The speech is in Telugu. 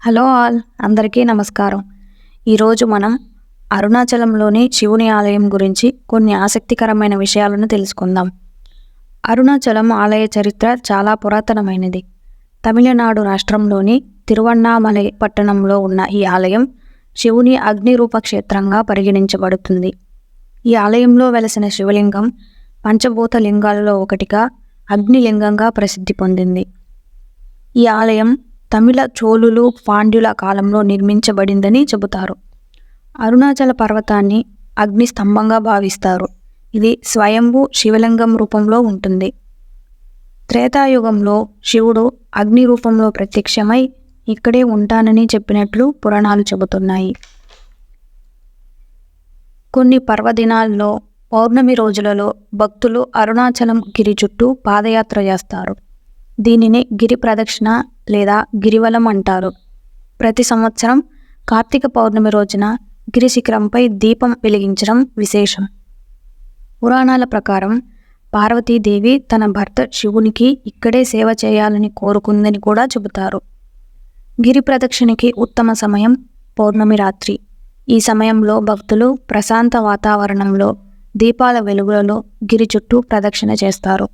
హలో ఆల్, అందరికీ నమస్కారం. ఈరోజు మనం అరుణాచలంలోని శివుని ఆలయం గురించి కొన్ని ఆసక్తికరమైన విషయాలను తెలుసుకుందాం. అరుణాచలం ఆలయ చరిత్ర చాలా పురాతనమైనది. తమిళనాడు రాష్ట్రంలోని తిరువన్నామలై పట్టణంలో ఉన్న ఈ ఆలయం శివుని అగ్నిరూప క్షేత్రంగా పరిగణించబడుతుంది. ఈ ఆలయంలో వెలసిన శివలింగం పంచభూత లింగాలలో ఒకటిగా అగ్నిలింగంగా ప్రసిద్ధి పొందింది. ఈ ఆలయం తమిళ చోళులు పాండ్యుల కాలంలో నిర్మించబడిందని చెబుతారు. అరుణాచల పర్వతాన్ని అగ్ని స్తంభంగా భావిస్తారు. ఇది స్వయంభూ శివలింగం రూపంలో ఉంటుంది. త్రేతాయుగంలో శివుడు అగ్ని రూపంలో ప్రత్యక్షమై ఇక్కడే ఉంటానని చెప్పినట్లు పురాణాలు చెబుతున్నాయి. కొన్ని పర్వదినాల్లో పౌర్ణమి రోజులలో భక్తులు అరుణాచలం గిరి చుట్టూ పాదయాత్ర చేస్తారు. దీనిని గిరి ప్రదక్షిణ లేదా గిరివలం అంటారు. ప్రతి సంవత్సరం కార్తీక పౌర్ణమి రోజున గిరి శిఖరంపై దీపం వెలిగించడం విశేషం. పురాణాల ప్రకారం పార్వతీదేవి తన భర్త శివునికి ఇక్కడే సేవ చేయాలని కోరుకుందని కూడా చెబుతారు. గిరి ప్రదక్షిణకి ఉత్తమ సమయం పౌర్ణమి రాత్రి. ఈ సమయంలో భక్తులు ప్రశాంత వాతావరణంలో దీపాల వెలుగులలో గిరి చుట్టూ ప్రదక్షిణ చేస్తారు.